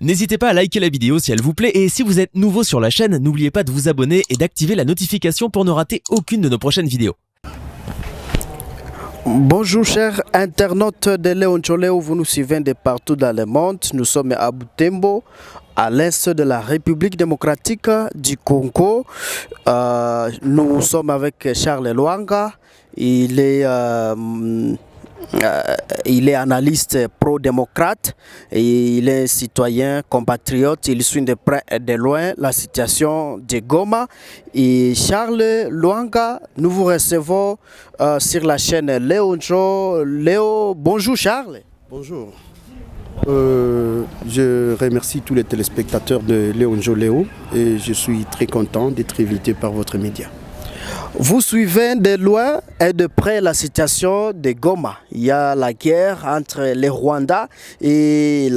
N'hésitez pas à liker la vidéo si elle vous plaît et si vous êtes nouveau sur la chaîne, n'oubliez pas de vous abonner et d'activer la notification pour ne rater aucune de nos prochaines vidéos. Bonjour chers internautes de Léon Tcholéo, vous nous suivez de partout dans le monde. Nous sommes à Butembo, à l'est de la République démocratique du Congo. Nous sommes avec Charles Lwanga. Il est analyste pro-démocrate et il est citoyen compatriote. Il suit de près et de loin la situation de Goma. Et Charles Lwanga, nous vous recevons sur la chaîne Léon Tcho. Léo, bonjour Charles. Bonjour. Je remercie tous les téléspectateurs de Léon Tcholéo et je suis très content d'être invité par votre média. Vous suivez de loin et de près la situation de Goma. Il y a la guerre entre les Rwandais et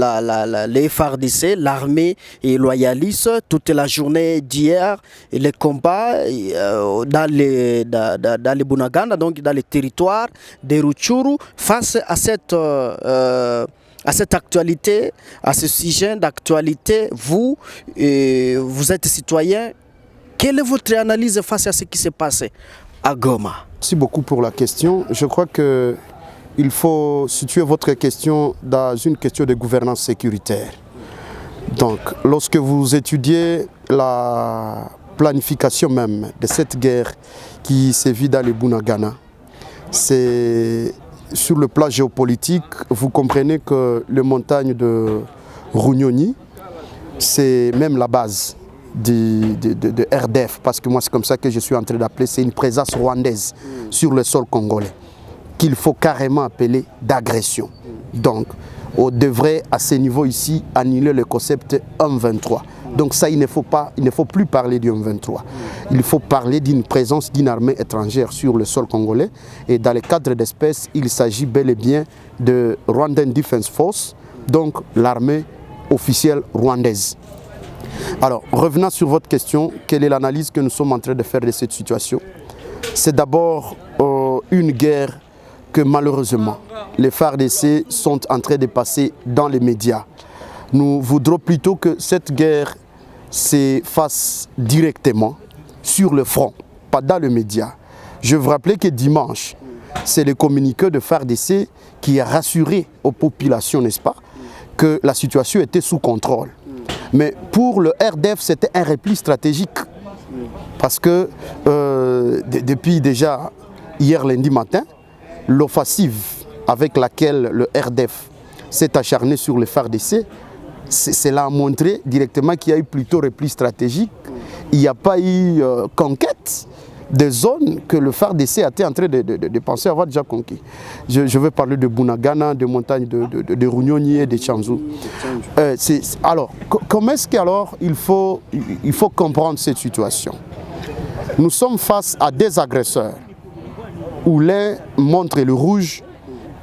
les FARDC, l'armée et loyaliste. Toute la journée d'hier, les combats dans les Bunagana, donc dans les territoires de Rutshuru, face à cette actualité, à ce sujet d'actualité, vous êtes citoyen. Quelle est votre analyse face à ce qui s'est passé à Goma? Merci beaucoup pour la question. Je crois qu'il faut situer votre question dans une question de gouvernance sécuritaire. Donc, lorsque vous étudiez la planification même de cette guerre qui sévit dans les Bunagana, c'est sur le plan géopolitique, vous comprenez que les montagnes de Runyonyi, c'est même la base de RDF, parce que moi c'est comme ça que je suis en train d'appeler, c'est une présence rwandaise sur le sol congolais, qu'il faut carrément appeler d'agression. Donc, on devrait à ce niveau ici annuler le concept M23. Donc ça, il ne faut plus parler du M23. Il faut parler d'une présence d'une armée étrangère sur le sol congolais. Et dans le cadre d'espèce, il s'agit bel et bien de Rwandan Defense Force, donc l'armée officielle rwandaise. Alors, revenant sur votre question, quelle est l'analyse que nous sommes en train de faire de cette situation? C'est d'abord une guerre que malheureusement les FARDC sont en train de passer dans les médias. Nous voudrons plutôt que cette guerre se fasse directement sur le front, pas dans les médias. Je vous rappelle que dimanche, c'est le communiqué de FARDC qui a rassuré aux populations, n'est-ce pas, que la situation était sous contrôle. Mais pour le RDF, c'était un repli stratégique. Parce que depuis déjà hier lundi matin, l'offensive avec laquelle le RDF s'est acharné sur les FARDC, cela a montré directement qu'il y a eu plutôt repli stratégique. Il n'y a pas eu conquête des zones que le FARDC était en train de penser avoir déjà conquis. Je vais parler de Bunagana, de montagnes de Runyonyi et de Tchanzu. Alors, comment est-ce qu'alors il faut comprendre cette situation? Nous sommes face à des agresseurs où l'un montre le rouge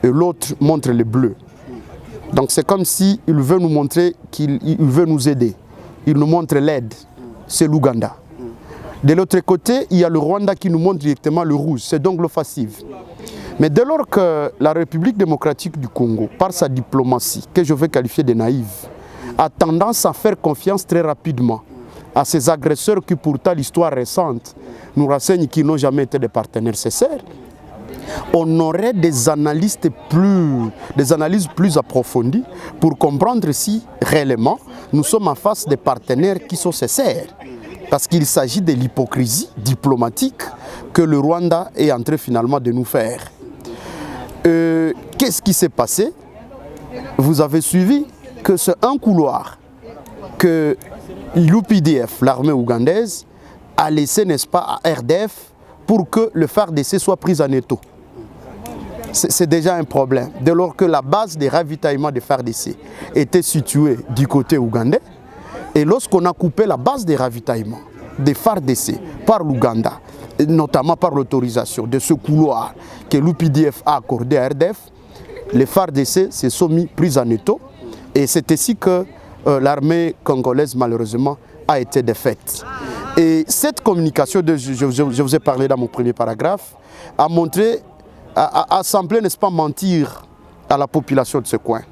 et l'autre montre le bleu. Donc c'est comme s'il veut nous montrer qu'il veut nous aider. Il nous montre l'aide, c'est l'Ouganda. De l'autre côté, il y a le Rwanda qui nous montre directement le rouge, c'est donc l'offensive. Mais dès lors que la République démocratique du Congo, par sa diplomatie, que je vais qualifier de naïve, a tendance à faire confiance très rapidement à ces agresseurs qui pourtant l'histoire récente nous renseigne qu'ils n'ont jamais été des partenaires sincères, on aurait des analyses plus approfondies pour comprendre si réellement nous sommes en face des partenaires qui sont sincères. Parce qu'il s'agit de l'hypocrisie diplomatique que le Rwanda est en train finalement de nous faire. Qu'est-ce qui s'est passé? Vous avez suivi que c'est un couloir que l'UPDF, l'armée ougandaise, a laissé, n'est-ce pas, à RDF pour que le FARDC soit pris en étau. C'est déjà un problème. Dès lors que la base des ravitaillements des FARDC était située du côté ougandais, et lorsqu'on a coupé la base des ravitaillements des FARDC par l'Ouganda, notamment par l'autorisation de ce couloir que l'UPDF a accordé à RDF, les FARDC se sont mis pris en étau. Et c'est ainsi que l'armée congolaise, malheureusement, a été défaite. Et cette communication, je vous ai parlé dans mon premier paragraphe, a montré, a semblé, n'est-ce pas, mentir à la population de ce coin.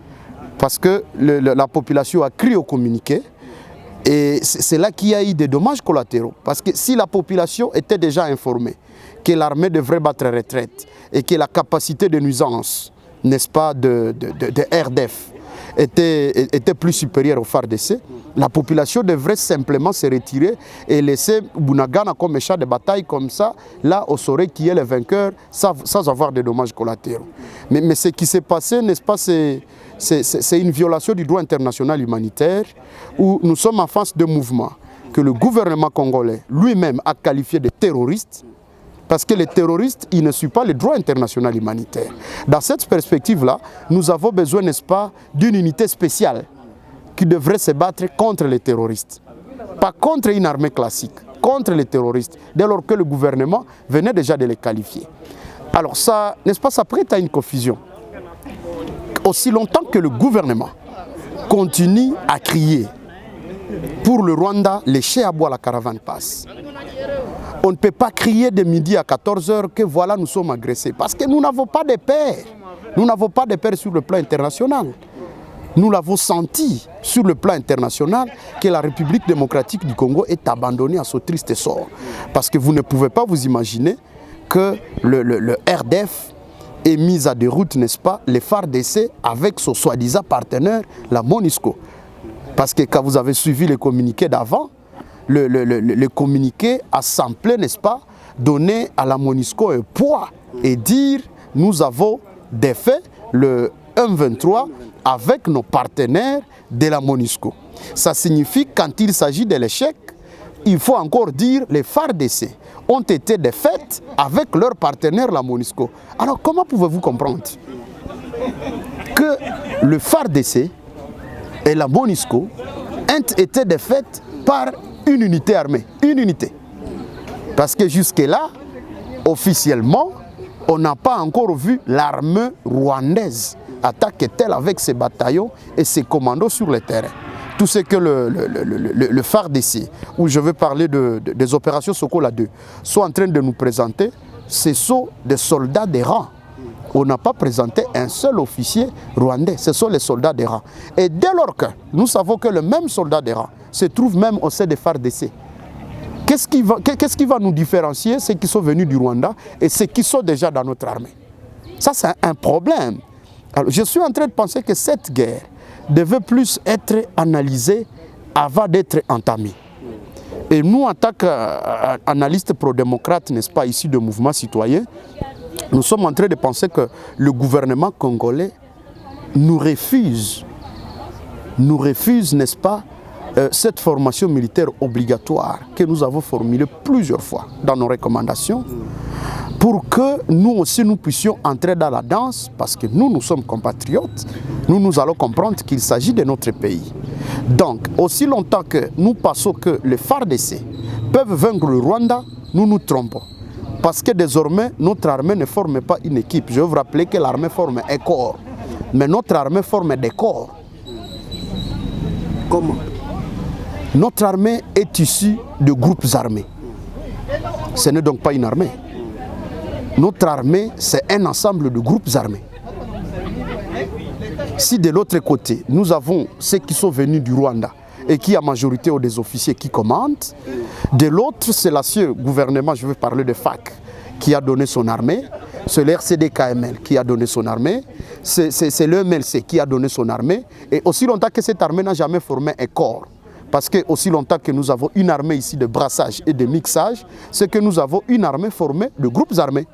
parce que la population a crié au communiqué. Et c'est là qu'il y a eu des dommages collatéraux. Parce que si la population était déjà informée que l'armée devrait battre retraite et que la capacité de nuisance, n'est-ce pas, de RDF était plus supérieure au FARDC, la population devrait simplement se retirer et laisser Bunagana comme un champ de bataille comme ça. Là, on saurait qui est le vainqueur sans avoir de dommages collatéraux. Mais ce qui s'est passé, n'est-ce pas, c'est une violation du droit international humanitaire où nous sommes en face de mouvements que le gouvernement congolais lui-même a qualifié de terroristes. Parce que les terroristes, ils ne suivent pas le droit international humanitaire. Dans cette perspective-là, nous avons besoin, n'est-ce pas, d'une unité spéciale qui devrait se battre contre les terroristes. Pas contre une armée classique, contre les terroristes, dès lors que le gouvernement venait déjà de les qualifier. Alors ça, n'est-ce pas, ça prête à une confusion. Aussi longtemps que le gouvernement continue à crier pour le Rwanda, les chais à bois, la caravane passe. On ne peut pas crier de midi à 14 h que voilà, nous sommes agressés. Parce que nous n'avons pas de père. Nous n'avons pas de père sur le plan international. Nous l'avons senti sur le plan international que la République démocratique du Congo est abandonnée à ce triste sort. Parce que vous ne pouvez pas vous imaginer que le RDF est mis à déroute, n'est-ce pas, les FARDC avec son soi-disant partenaire, la MONUSCO. Parce que quand vous avez suivi les communiqués d'avant, le communiqué a semblé, n'est-ce pas, donner à la MONUSCO un poids et dire nous avons défait le M23 avec nos partenaires de la MONUSCO. Ça signifie que quand il s'agit de l'échec, il faut encore dire les FARDC ont été défaites avec leur partenaire la MONUSCO. Alors comment pouvez-vous comprendre que le FARDC et la MONUSCO ont été défaites par une unité armée, une unité. Parce que jusque-là, officiellement, on n'a pas encore vu l'armée rwandaise attaquer telle avec ses bataillons et ses commandos sur le terrain. Tout ce que le FARDC, où je veux parler des opérations Sokola 2, sont en train de nous présenter, ce sont des soldats des rangs. On n'a pas présenté un seul officier rwandais, ce sont les soldats des rangs. Et dès lors que nous savons que le même soldat des rangs se trouve même au sein des FARDC, qu'est-ce qui va nous différencier, ceux qui sont venus du Rwanda et ceux qui sont déjà dans notre armée? Ça, c'est un problème. Alors, je suis en train de penser que cette guerre devait plus être analysée avant d'être entamée. Et nous, en tant qu'analystes pro-démocrates, n'est-ce pas, ici de mouvement citoyen, nous sommes en train de penser que le gouvernement congolais nous refuse, n'est-ce pas, cette formation militaire obligatoire que nous avons formulée plusieurs fois dans nos recommandations pour que nous aussi nous puissions entrer dans la danse parce que nous sommes compatriotes, nous allons comprendre qu'il s'agit de notre pays. Donc, aussi longtemps que nous pensons que les FARDC peuvent vaincre le Rwanda, nous nous trompons. Parce que désormais, notre armée ne forme pas une équipe. Je vais vous rappeler que l'armée forme un corps. Mais notre armée forme des corps. Comment? Notre armée est issue de groupes armés. Ce n'est donc pas une armée. Notre armée, c'est un ensemble de groupes armés. Si de l'autre côté, nous avons ceux qui sont venus du Rwanda et qui, en majorité, ont des officiers qui commandent, de l'autre, c'est l'ancien gouvernement, je veux parler de FAC, qui a donné son armée, c'est l'RCD-KML qui a donné son armée, c'est le MLC qui a donné son armée, et aussi longtemps que cette armée n'a jamais formé un corps, parce que aussi longtemps que nous avons une armée ici de brassage et de mixage, c'est que nous avons une armée formée de groupes armés.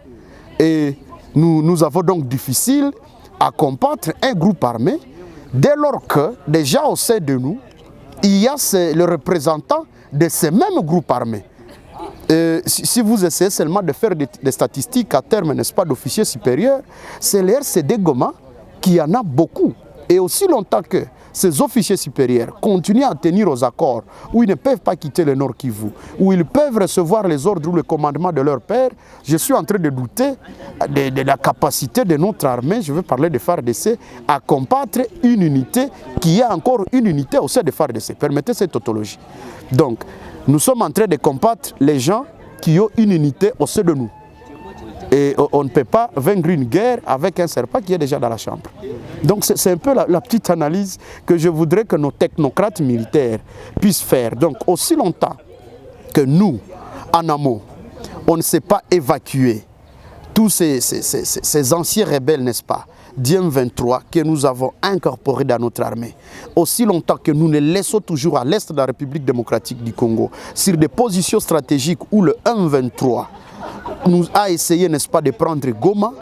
Et nous avons donc difficile à combattre un groupe armé dès lors que déjà au sein de nous, il y a le représentant de ces mêmes groupes armés. Si vous essayez seulement de faire des statistiques à terme, n'est-ce pas, d'officiers supérieurs, c'est l'RCD Goma qui en a beaucoup. Et aussi longtemps que ces officiers supérieurs continuent à tenir aux accords où ils ne peuvent pas quitter le Nord Kivu, où ils peuvent recevoir les ordres ou le commandement de leur père, je suis en train de douter de la capacité de notre armée, je veux parler de FARDC, à combattre une unité qui est encore une unité au sein de FARDC. Permettez cette tautologie. Donc, nous sommes en train de combattre les gens qui ont une unité au sein de nous. Et on ne peut pas vaincre une guerre avec un serpent qui est déjà dans la chambre. Donc c'est un peu la petite analyse que je voudrais que nos technocrates militaires puissent faire. Donc aussi longtemps que nous, en amont, on ne sait pas évacuer tous ces anciens rebelles, n'est-ce pas, d'M23 que nous avons incorporés dans notre armée. Aussi longtemps que nous les laissons toujours à l'est de la République démocratique du Congo, sur des positions stratégiques où le M23 nous a essayé, n'est-ce pas, de prendre Goma,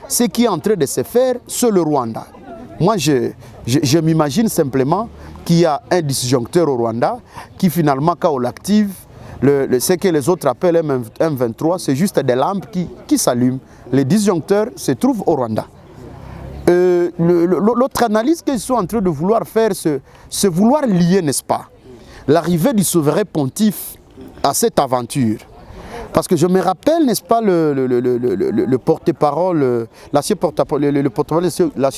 ce qui est en train de se faire, c'est le Rwanda. Moi, je m'imagine simplement qu'il y a un disjoncteur au Rwanda qui finalement, quand on l'active, ce que les autres appellent M23, c'est juste des lampes qui s'allument. Les disjoncteurs se trouvent au Rwanda. L'autre analyse qu'ils sont en train de vouloir faire, c'est vouloir lier, n'est-ce pas, l'arrivée du souverain pontife à cette aventure. Parce que je me rappelle, n'est-ce pas, le porte-parole, l'ancien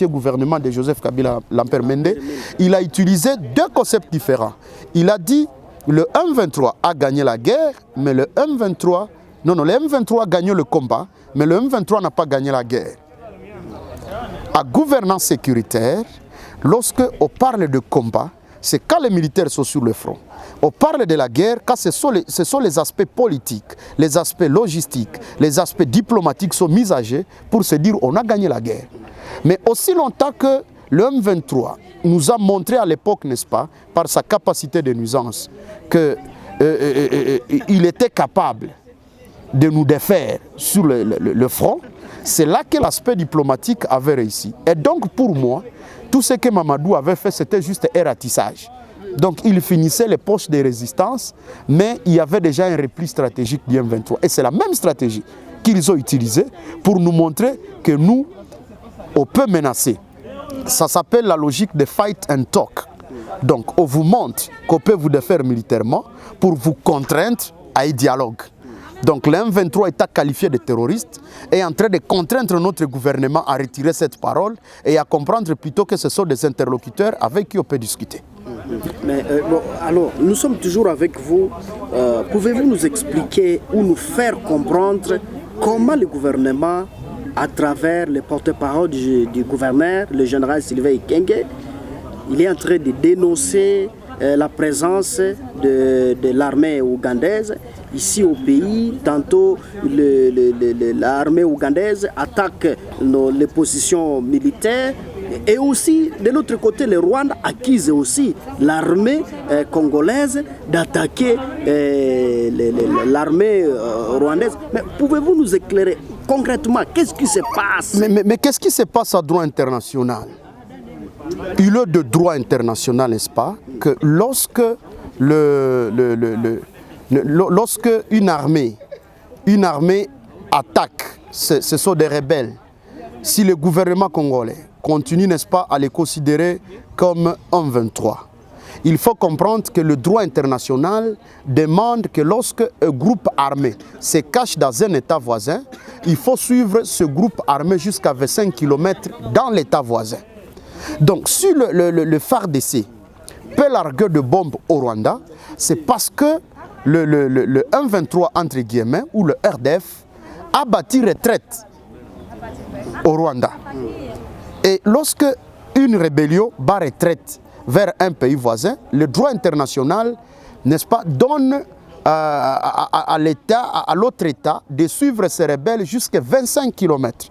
gouvernement de Joseph Kabila Lamper-Mende, il a utilisé deux concepts différents. Il a dit le M23 a gagné la guerre, mais le M23, le M23 a gagné le combat, mais le M23 n'a pas gagné la guerre. À gouvernance sécuritaire, lorsque on parle de combat, c'est quand les militaires sont sur le front. On parle de la guerre quand ce sont les aspects politiques, les aspects logistiques, les aspects diplomatiques sont mis à jeu pour se dire on a gagné la guerre. Mais aussi longtemps que le M23 nous a montré à l'époque, n'est-ce pas, par sa capacité de nuisance, qu'il était capable de nous défaire sur le front, c'est là que l'aspect diplomatique avait réussi. Et donc pour moi, tout ce que Mamadou avait fait, c'était juste un ratissage. Donc il finissait les poches de résistance, mais il y avait déjà un repli stratégique du M23. Et c'est la même stratégie qu'ils ont utilisée pour nous montrer que nous, on peut menacer. Ça s'appelle la logique de fight and talk. Donc on vous montre qu'on peut vous défaire militairement pour vous contraindre à un dialogue. Donc le M23 est qualifié de terroriste et est en train de contraindre notre gouvernement à retirer cette parole et à comprendre plutôt que ce sont des interlocuteurs avec qui on peut discuter. Mais bon, alors, nous sommes toujours avec vous. Pouvez-vous nous expliquer ou nous faire comprendre comment le gouvernement, à travers les porte-parole du gouverneur, le général Sylvain Ekenge, il est en train de dénoncer la présence de l'armée ougandaise ici au pays. Tantôt, l'armée ougandaise attaque les positions militaires. Et aussi, de l'autre côté, le Rwanda accuse aussi l'armée congolaise d'attaquer l'armée rwandaise. Mais pouvez-vous nous éclairer concrètement, qu'est-ce qui se passe? Mais qu'est-ce qui se passe à droit international? Il est de droit international, n'est-ce pas, que lorsque une armée attaque, ce sont des rebelles, si le gouvernement congolais continue, n'est-ce pas, à les considérer comme un 23, il faut comprendre que le droit international demande que lorsque un groupe armé se cache dans un État voisin, il faut suivre ce groupe armé jusqu'à 25 km dans l'État voisin. Donc, si le FARDC peut larguer de bombes au Rwanda, c'est parce que le 1-23, entre guillemets, ou le RDF, a bâti retraite au Rwanda. Et lorsque une rébellion bat retraite vers un pays voisin, le droit international, n'est-ce pas, donne à l'autre État de suivre ces rebelles jusqu'à 25 km.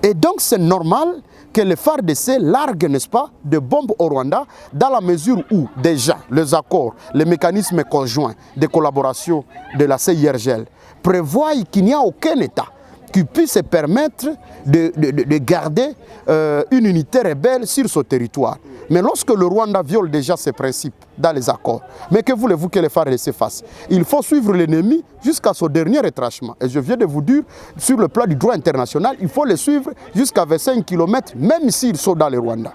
Et donc c'est normal que le FARDC largue, n'est-ce pas, de bombes au Rwanda, dans la mesure où déjà les accords, les mécanismes conjoints de collaboration de la CIRGL prévoient qu'il n'y a aucun État qui puisse se permettre de garder une unité rebelle sur ce territoire. Mais lorsque le Rwanda viole déjà ces principes dans les accords, mais que voulez-vous que les FARDC fassent? Il faut suivre l'ennemi jusqu'à son dernier retranchement. Et je viens de vous dire, sur le plan du droit international, il faut les suivre jusqu'à 25 km, même s'ils sont dans le Rwanda.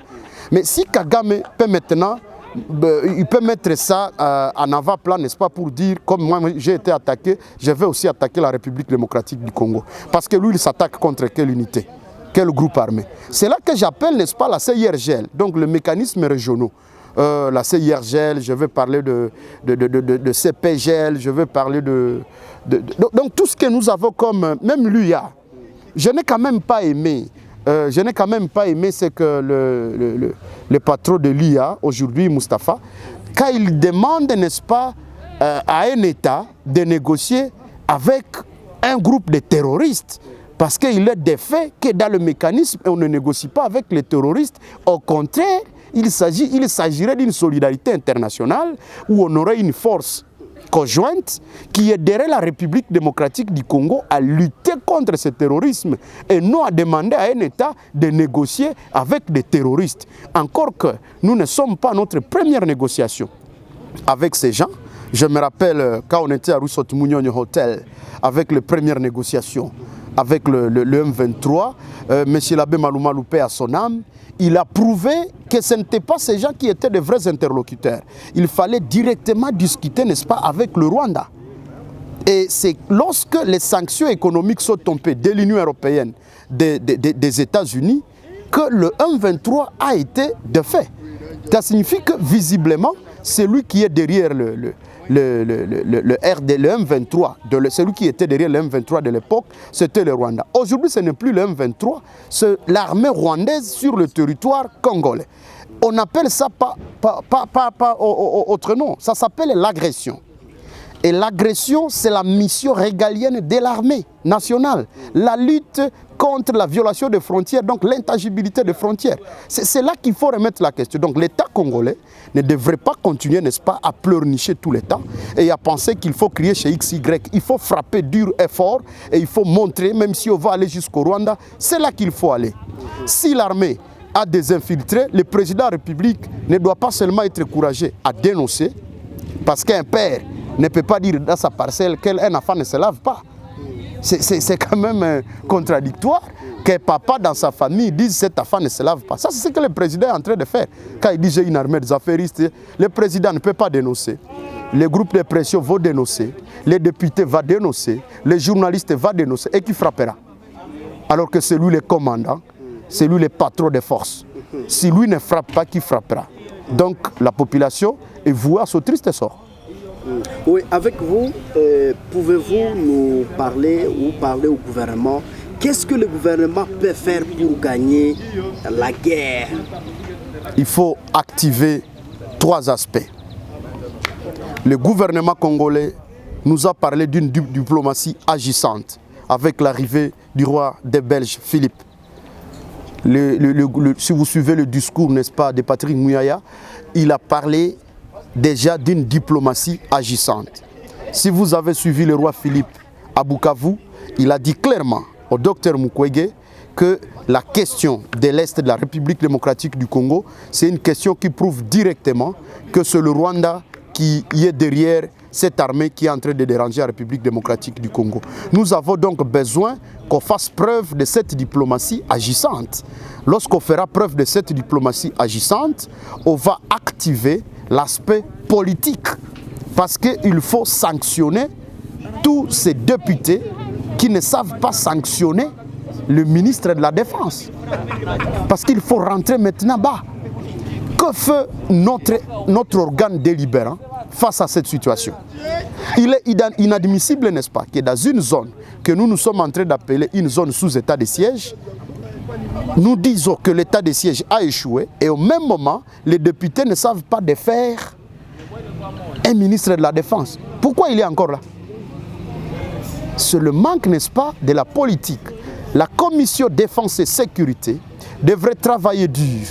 Mais si Kagame peut maintenant, il peut mettre ça en avant-plan, n'est-ce pas, pour dire, comme moi j'ai été attaqué, je vais aussi attaquer la République démocratique du Congo. Parce que lui, il s'attaque contre quelle unité? Quel groupe armé? C'est là que j'appelle, n'est-ce pas, la CIRGL, donc le mécanisme régional. La CIRGL, je vais parler de CPGL, je vais parler donc tout ce que nous avons comme, même l'UIA, je n'ai quand même pas aimé. Ce que le patron de l'IA, aujourd'hui, Moustapha, quand il demande, n'est-ce pas, à un État de négocier avec un groupe de terroristes. Parce qu'il est des faits que dans le mécanisme, on ne négocie pas avec les terroristes. Au contraire, il s'agirait d'une solidarité internationale où on aurait une force conjointe qui aiderait la République démocratique du Congo à lutter contre ce terrorisme et non à demander à un État de négocier avec des terroristes. Encore que nous ne sommes pas à notre première négociation avec ces gens. Je me rappelle quand on était à Rousseau Mounion Hotel avec les premières négociations avec le M23, M. l'abbé Malouma Loupé à son âme, il a prouvé que ce n'étaient pas ces gens qui étaient de vrais interlocuteurs. Il fallait directement discuter, n'est-ce pas, avec le Rwanda. Et c'est lorsque les sanctions économiques sont tombées de l'Union européenne, des États-Unis, que le M23 a été de fait. Ça signifie que visiblement, celui qui est derrière le M23, celui qui était derrière le M23 de l'époque, c'était le Rwanda. Aujourd'hui, ce n'est plus le M23, c'est l'armée rwandaise sur le territoire congolais. On appelle ça pas autre nom, ça s'appelle l'agression. Et l'agression, c'est la mission régalienne de l'armée nationale. La lutte contre la violation des frontières, donc l'intangibilité des frontières. C'est là qu'il faut remettre la question. Donc l'État congolais ne devrait pas continuer, n'est-ce pas, à pleurnicher tout l'État et à penser qu'il faut crier chez XY. Il faut frapper dur et fort et il faut montrer, même si on va aller jusqu'au Rwanda, c'est là qu'il faut aller. Si l'armée a des infiltrés, le président de la République ne doit pas seulement être encouragé à dénoncer, parce qu'un père ne peut pas dire dans sa parcelle qu'un enfant ne se lave pas. C'est quand même contradictoire que papa dans sa famille dise que cet enfant ne se lave pas. Ça, c'est ce que le président est en train de faire. Quand il dit j'ai une armée des affairistes, le président ne peut pas dénoncer. Les groupes de pression vont dénoncer, les députés vont dénoncer, les journalistes vont dénoncer. Et qui frappera? Alors que c'est lui le commandant, c'est lui le patron des forces. Si lui ne frappe pas, qui frappera? Donc la population est vouée à ce triste sort. Oui, avec vous, pouvez-vous nous parler ou parler au gouvernement? Qu'est-ce que le gouvernement peut faire pour gagner la guerre? Il faut activer 3 aspects. Le gouvernement congolais nous a parlé d'une diplomatie agissante avec l'arrivée du roi des Belges, Philippe. Si vous suivez le discours, n'est-ce pas, de Patrick Mouyaya, il a parlé déjà d'une diplomatie agissante. Si vous avez suivi le roi Philippe à Bukavu, il a dit clairement au docteur Mukwege que la question de l'Est de la République démocratique du Congo, c'est une question qui prouve directement que c'est le Rwanda qui est derrière cette armée qui est en train de déranger la République démocratique du Congo. Nous avons donc besoin qu'on fasse preuve de cette diplomatie agissante. Lorsqu'on fera preuve de cette diplomatie agissante, on va activer l'aspect politique. Parce qu'il faut sanctionner tous ces députés qui ne savent pas sanctionner le ministre de la Défense. Parce qu'il faut rentrer maintenant bas. Que fait notre organe délibérant face à cette situation? Il est inadmissible, n'est-ce pas, que dans une zone que nous sommes en train d'appeler une zone sous état de siège, nous disons que l'état de siège a échoué et au même moment, les députés ne savent pas défaire un ministre de la Défense. Pourquoi il est encore là? C'est le manque, n'est-ce pas, de la politique. La commission défense et sécurité devrait travailler dur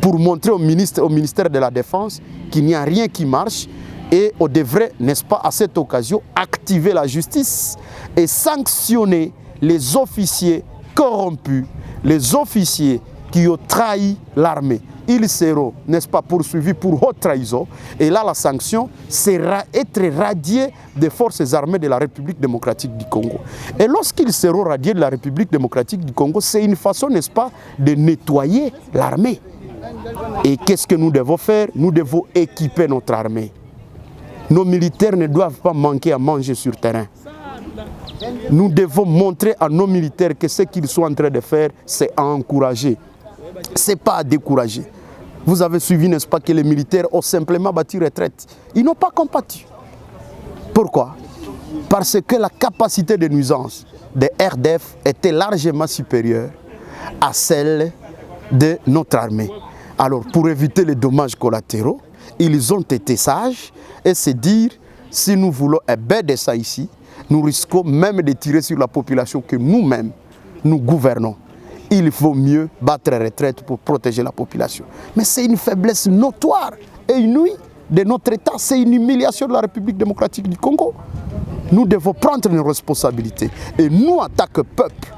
pour montrer au ministère de la Défense qu'il n'y a rien qui marche et on devrait, n'est-ce pas, à cette occasion, activer la justice et sanctionner les officiers corrompus, les officiers qui ont trahi l'armée. Ils seront, n'est-ce pas, poursuivis pour haute trahison. Et là, la sanction sera être radiée des forces armées de la République démocratique du Congo. Et lorsqu'ils seront radiés de la République démocratique du Congo, c'est une façon, n'est-ce pas, de nettoyer l'armée. Et qu'est-ce que nous devons faire? Nous devons équiper notre armée. Nos militaires ne doivent pas manquer à manger sur terrain. Nous devons montrer à nos militaires que ce qu'ils sont en train de faire, c'est à encourager. Ce n'est pas à décourager. Vous avez suivi, n'est-ce pas, que les militaires ont simplement battu retraite. Ils n'ont pas combattu. Pourquoi? Parce que la capacité de nuisance des RDF était largement supérieure à celle de notre armée. Alors, pour éviter les dommages collatéraux, ils ont été sages et se dire, si nous voulons un bain de ça ici, nous risquons même de tirer sur la population que nous-mêmes, nous gouvernons. Il faut mieux battre retraite pour protéger la population. Mais c'est une faiblesse notoire et inouïe de notre État. C'est une humiliation de la République démocratique du Congo. Nous devons prendre nos responsabilités. Et nous, en tant que peuple,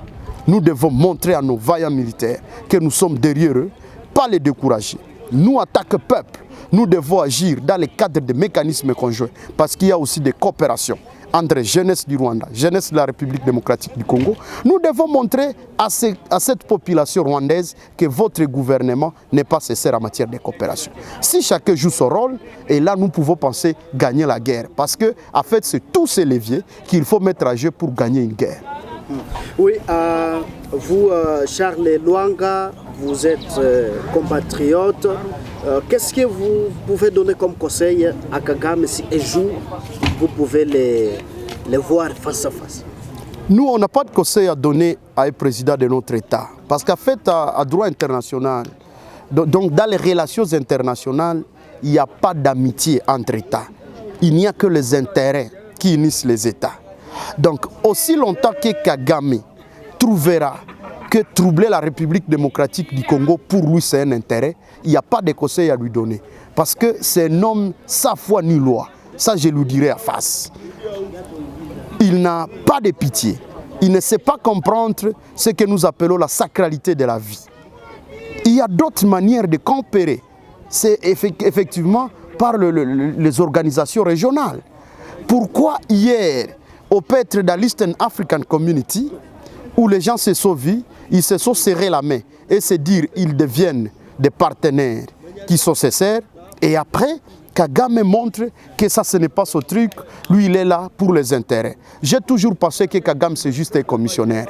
nous devons montrer à nos vaillants militaires que nous sommes derrière eux, pas les décourager. Nous, en tant que peuple, nous devons agir dans le cadre des mécanismes conjoints parce qu'il y a aussi des coopérations entre jeunesse du Rwanda, jeunesse de la République démocratique du Congo. Nous devons montrer à cette population rwandaise que votre gouvernement n'est pas sincère en matière de coopération. Si chacun joue son rôle, et là nous pouvons penser gagner la guerre. Parce que, en fait, c'est tous ces leviers qu'il faut mettre à jeu pour gagner une guerre. Oui, vous, Charles Lwanga, vous êtes compatriote. Qu'est-ce que vous pouvez donner comme conseil à Kagame si un jour vous pouvez les voir face à face? Nous, on n'a pas de conseil à donner à un président de notre État. Parce qu'en fait, à droit international, donc dans les relations internationales, il n'y a pas d'amitié entre États. Il n'y a que les intérêts qui unissent les États. Donc, aussi longtemps que Kagame trouvera que troubler la République démocratique du Congo, pour lui, c'est un intérêt, il n'y a pas de conseil à lui donner. Parce que c'est un homme sans foi ni loi. Ça, je lui dirai à face. Il n'a pas de pitié. Il ne sait pas comprendre ce que nous appelons la sacralité de la vie. Il y a d'autres manières de coopérer. C'est effectivement par les organisations régionales. Pourquoi hier, au Petre de l'Eastern African Community, où les gens se sont vus, ils se sont serrés la main et se dire ils deviennent des partenaires qui sont sincères, et après, Kagame montre que ça, ce n'est pas son truc. Lui, il est là pour les intérêts. J'ai toujours pensé que Kagame, c'est juste un commissionnaire.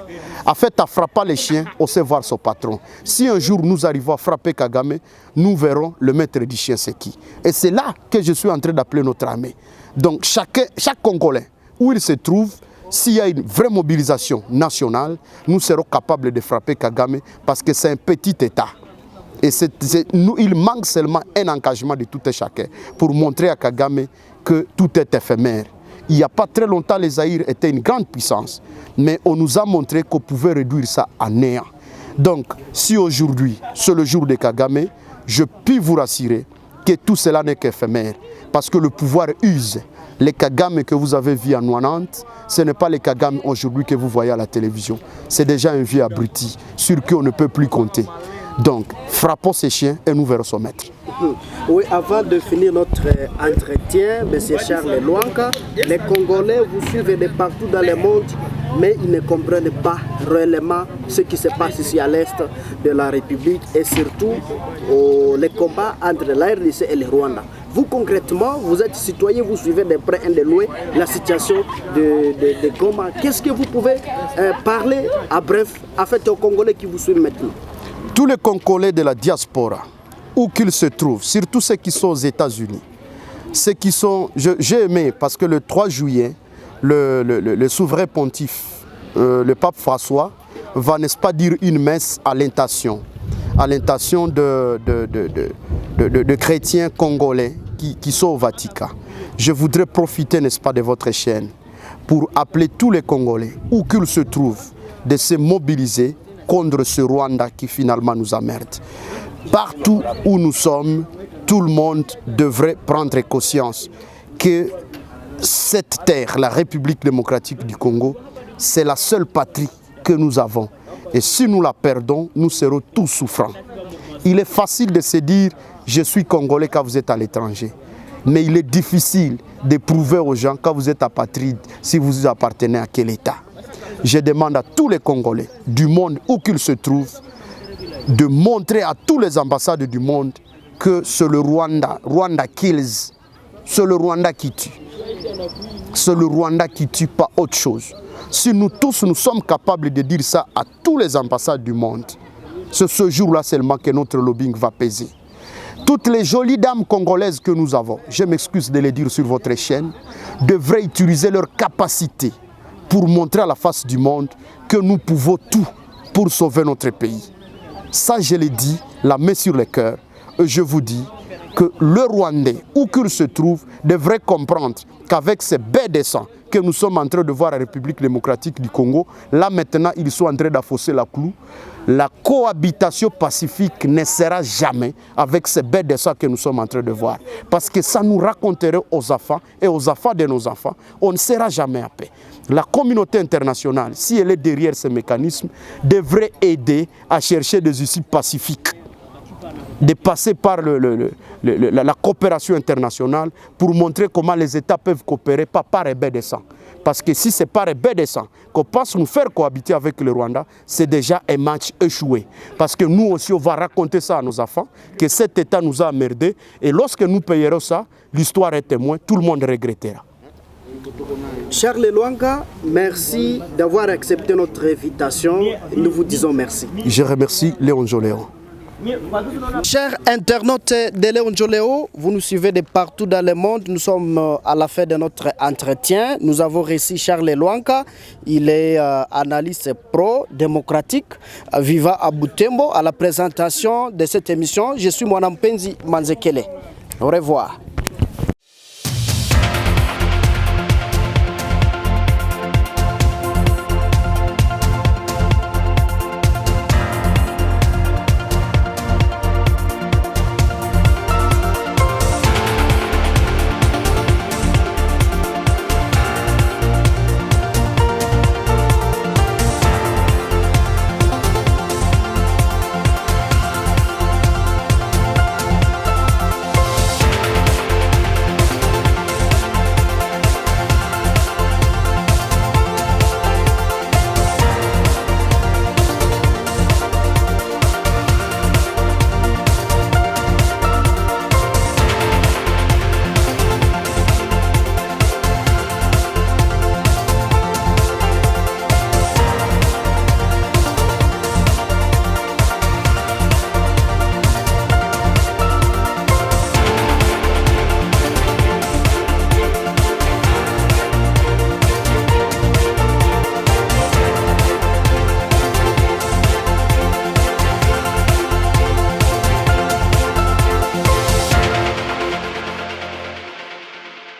En fait, à frapper les chiens, on sait voir son patron. Si un jour nous arrivons à frapper Kagame, nous verrons le maître du chien, c'est qui. Et c'est là que je suis en train d'appeler notre armée. Donc, chaque Congolais, où il se trouve, s'il y a une vraie mobilisation nationale, nous serons capables de frapper Kagame parce que c'est un petit État. Et il manque seulement un engagement de tout et chacun pour montrer à Kagame que tout est éphémère. Il n'y a pas très longtemps, les Zaïre étaient une grande puissance, mais on nous a montré qu'on pouvait réduire ça à néant. Donc, si aujourd'hui, c'est le jour de Kagame, je puis vous rassurer que tout cela n'est qu'éphémère, parce que le pouvoir use. Les Kagame que vous avez vus en 90, ce n'est pas les Kagame aujourd'hui que vous voyez à la télévision. C'est déjà un vieux abruti sur qui on ne peut plus compter. Donc, frappons ces chiens et nous verrons son maître. Oui, avant de finir notre entretien, M. Charles Lwanga, les Congolais vous suivent de partout dans le monde, mais ils ne comprennent pas réellement ce qui se passe ici à l'est de la République et surtout les combats entre la RDC et le Rwanda. Vous concrètement, vous êtes citoyen, vous suivez de près et de loin la situation de Goma. Qu'est-ce que vous pouvez parler à bref, en fait, aux Congolais qui vous suivent maintenant? Tous les Congolais de la diaspora, où qu'ils se trouvent, surtout ceux qui sont aux États-Unis, ceux qui sont, j'ai aimé parce que le 3 juillet, le souverain pontife, le pape François, va, n'est-ce pas, dire une messe à l'intention de chrétiens congolais qui sont au Vatican. Je voudrais profiter, n'est-ce pas, de votre chaîne pour appeler tous les Congolais, où qu'ils se trouvent, de se mobiliser contre ce Rwanda qui finalement nous emmerde. Partout où nous sommes, tout le monde devrait prendre conscience que cette terre, la République démocratique du Congo, c'est la seule patrie que nous avons. Et si nous la perdons, nous serons tous souffrants. Il est facile de se dire « je suis Congolais » quand vous êtes à l'étranger. Mais il est difficile de prouver aux gens quand vous êtes apatride, si vous appartenez à quel État. Je demande à tous les Congolais du monde où qu'ils se trouvent de montrer à tous les ambassades du monde que c'est le Rwanda kills, c'est le Rwanda qui tue. C'est le Rwanda qui tue, pas autre chose. Si nous tous nous sommes capables de dire ça à tous les ambassades du monde, c'est ce jour-là seulement que notre lobbying va peser. Toutes les jolies dames congolaises que nous avons, je m'excuse de les dire sur votre chaîne, devraient utiliser leur capacité pour montrer à la face du monde que nous pouvons tout pour sauver notre pays. Ça, je l'ai dit, la main sur le cœur, et je vous dis que le Rwandais, où qu'il se trouve, devrait comprendre qu'avec ces baies de sang que nous sommes en train de voir à la République démocratique du Congo, là maintenant, ils sont en train d'affosser la clou. La cohabitation pacifique ne sera jamais avec ces baies de sang que nous sommes en train de voir. Parce que ça nous raconterait aux enfants et aux enfants de nos enfants, on ne sera jamais à paix. La communauté internationale, si elle est derrière ces mécanismes, devrait aider à chercher des issues pacifiques, de passer par la coopération internationale pour montrer comment les États peuvent coopérer, pas par ébé de sang. Parce que si c'est par ébé de sang qu'on pense nous faire cohabiter avec le Rwanda, c'est déjà un match échoué. Parce que nous aussi, on va raconter ça à nos enfants, que cet État nous a emmerdés, et lorsque nous payerons ça, l'histoire est témoin, tout le monde regrettera. Charles Lwanga, merci d'avoir accepté notre invitation. Nous vous disons merci. Je remercie Léon Joléon. Chers internautes de Léon Joléon, vous nous suivez de partout dans le monde. Nous sommes à la fin de notre entretien. Nous avons reçu Charles Lwanga. Il est analyste pro-démocratique, vivant à Butembo. À la présentation de cette émission, je suis Mwanampenzi Manzekele. Au revoir.